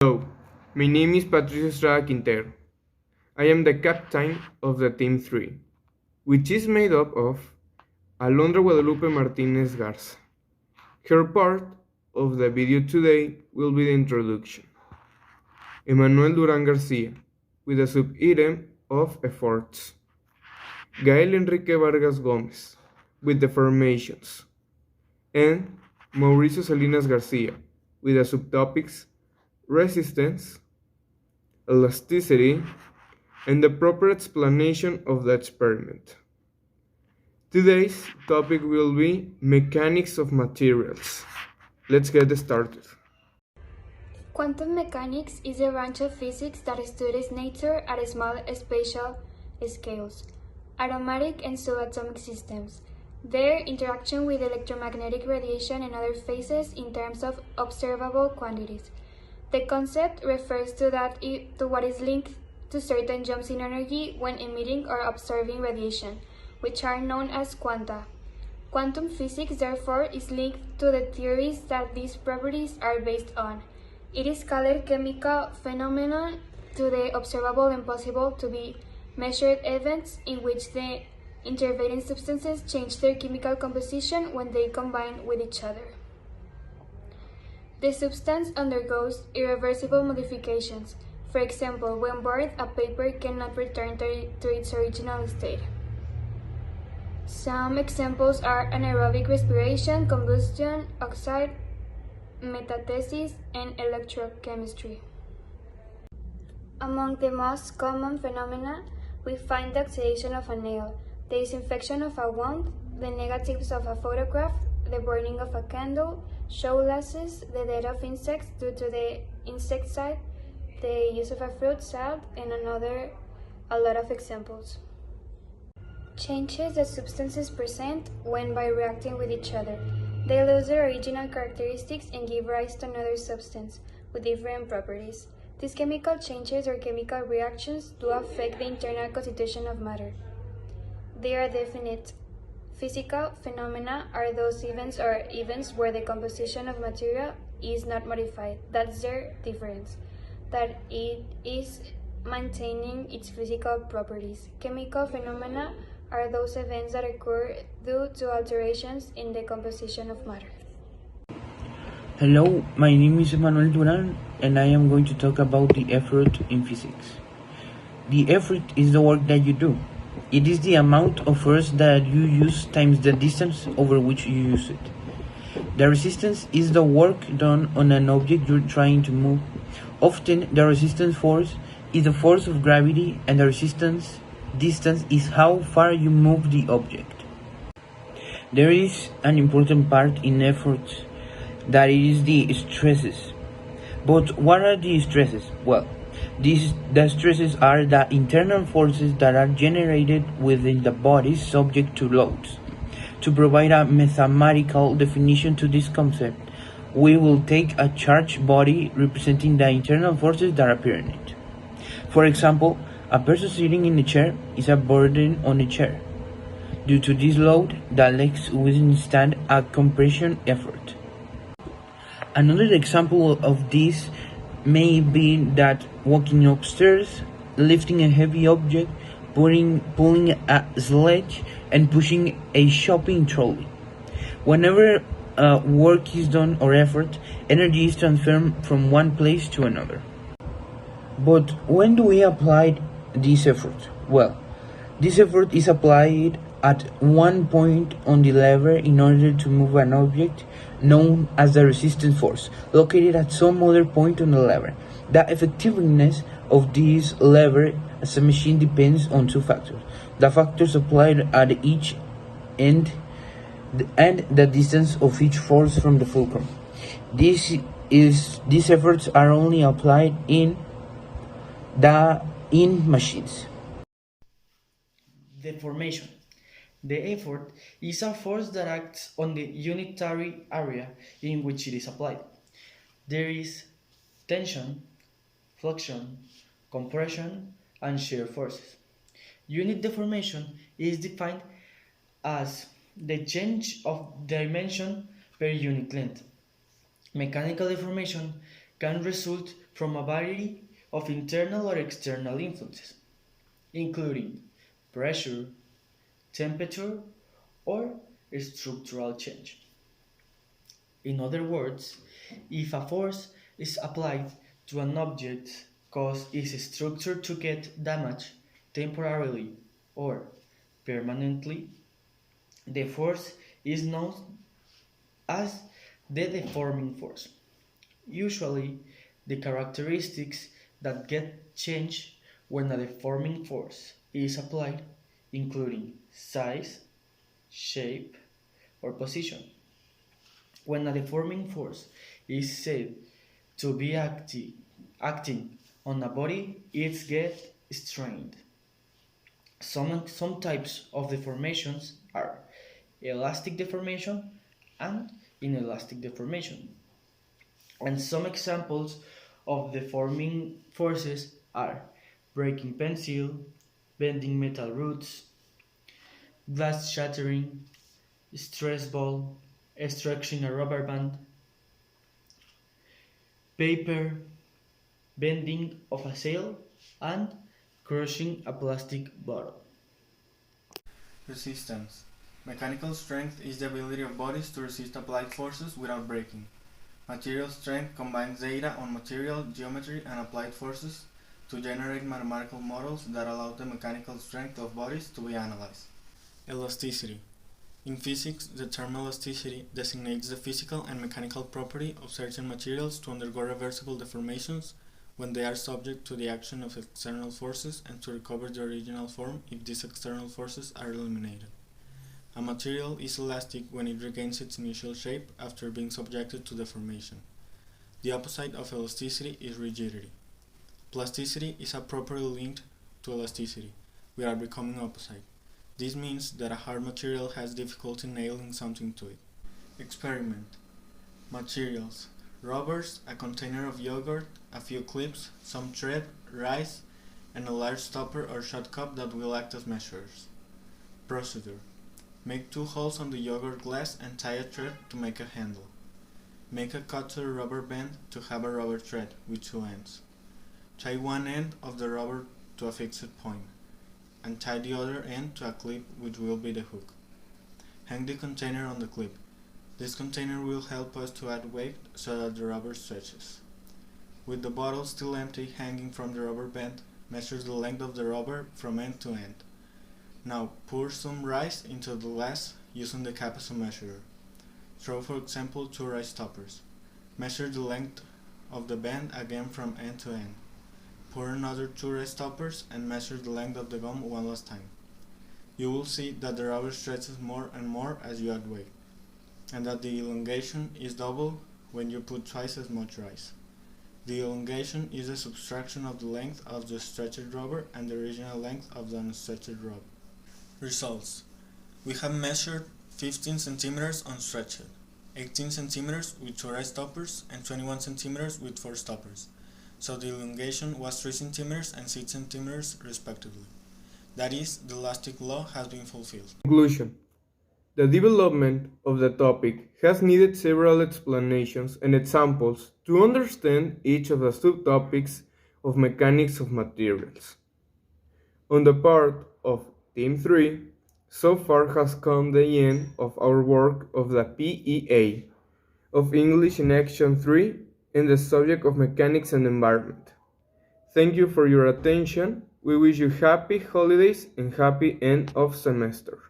Hello, my name is Patricio Estrada Quintero. I am the captain of the Team 3, which is made up of Alondra Guadalupe Martinez Garza. Her part of the video today will be the introduction. Emanuel Duran Garcia, with a sub-item of efforts. Gael Enrique Vargas Gomez, with the formations. And Mauricio Salinas Garcia, with the subtopics resistance, elasticity, and the proper explanation of the experiment. Today's topic will be mechanics of materials. Let's get started. Quantum mechanics is a branch of physics that studies nature at small spatial scales, atomic and subatomic systems, their interaction with electromagnetic radiation and other phases in terms of observable quantities. The concept refers to what is linked to certain jumps in energy when emitting or observing radiation, which are known as quanta. Quantum physics, therefore, is linked to the theories that these properties are based on. It is called chemical phenomena to the observable and possible to be measured events in which the intervening substances change their chemical composition when they combine with each other. The substance undergoes irreversible modifications. For example, when burned, a paper cannot return to its original state. Some examples are anaerobic respiration, combustion, oxide, metathesis, and electrochemistry. Among the most common phenomena, we find the oxidation of a nail, the disinfection of a wound, the negatives of a photograph, the burning of a candle, show losses, the death of insects due to the insecticide, the use of a fruit salad, and a lot of examples. Changes that substances present when by reacting with each other. They lose their original characteristics and give rise to another substance with different properties. These chemical changes or chemical reactions do affect the internal constitution of matter. They are definite. Physical phenomena are those events or events where the composition of material is not modified. That's their difference, that it is maintaining its physical properties. Chemical phenomena are those events that occur due to alterations in the composition of matter. Hello, my name is Emanuel Duran, and I am going to talk about the effort in physics. The effort is the work that you do. It is the amount of force that you use times the distance over which you use it. The resistance is the work done on an object you're trying to move. Often, the resistance force is the force of gravity, and the resistance distance is how far you move the object. There is an important part in effort, that is the stresses. But what are the stresses? Well, the stresses are the internal forces that are generated within the body subject to loads. To provide a mathematical definition to this concept, we will take a charged body representing the internal forces that appear in it. For example, a person sitting in a chair is a burden on a chair. Due to this load, the legs withstand a compression effort. Another example of this may be that walking upstairs, lifting a heavy object, pulling a sledge, and pushing a shopping trolley. Whenever work is done or effort, energy is transferred from one place to another. But when do we apply this effort? Well, this effort is applied at one point on the lever in order to move an object known as the resistance force, located at some other point on the lever. The effectiveness of this lever as a machine depends on two factors: the factors applied at each end and the distance of each force from the fulcrum. These efforts are only applied in machines. Deformation. The effort is a force that acts on the unitary area in which it is applied. There is tension, flexion, compression, and shear forces. Unit deformation is defined as the change of dimension per unit length. Mechanical deformation can result from a variety of internal or external influences, including pressure, temperature, or structural change. In other words, if a force is applied to an object cause its structure to get damaged temporarily or permanently, the force is known as the deforming force. Usually, the characteristics that get changed when a deforming force is applied, including size, shape, or position. When a deforming force is said to be acting on a body, it gets strained. Some types of deformations are elastic deformation and inelastic deformation. And some examples of deforming forces are breaking pencil, bending metal roots, glass shattering, stress ball, stretching a rubber band, paper, bending of a sail, and crushing a plastic bottle. Resistance. Mechanical strength is the ability of bodies to resist applied forces without breaking. Material strength combines data on material, geometry, and applied forces to generate mathematical models that allow the mechanical strength of bodies to be analyzed. Elasticity. In physics, the term elasticity designates the physical and mechanical property of certain materials to undergo reversible deformations when they are subject to the action of external forces and to recover the original form if these external forces are eliminated. A material is elastic when it regains its initial shape after being subjected to deformation. The opposite of elasticity is rigidity. Plasticity is appropriately linked to elasticity, without becoming opposite. This means that a hard material has difficulty nailing something to it. Experiment. Materials: rubbers, a container of yogurt, a few clips, some thread, rice, and a large stopper or shot cup that will act as measures. Procedure: make 2 holes on the yogurt glass and tie a thread to make a handle. Make a cut to the rubber band to have a rubber thread with 2 ends. Tie one end of the rubber to a fixed point, and tie the other end to a clip which will be the hook. Hang the container on the clip. This container will help us to add weight so that the rubber stretches. With the bottle still empty hanging from the rubber band, measure the length of the rubber from end to end. Now pour some rice into the glass using the cap as a measurer. Throw, for example, 2 rice toppers. Measure the length of the band again from end to end. Pour another 2 rice toppers and measure the length of the gum one last time. You will see that the rubber stretches more and more as you add weight, and that the elongation is double when you put twice as much rice. The elongation is the subtraction of the length of the stretched rubber and the original length of the unstretched rubber. Results: we have measured 15 centimeters unstretched, 18 centimeters with 2 rice toppers, and 21 centimeters with 4 stoppers. So the elongation was 3 centimeters and 6 centimeters respectively. That is, the elastic law has been fulfilled. Conclusion. The development of the topic has needed several explanations and examples to understand each of the subtopics of mechanics of materials. On the part of Team 3, so far has come the end of our work of the PEA of English in Action 3 in the subject of mechanics and environment. Thank you for your attention. We wish you happy holidays and happy end of semester.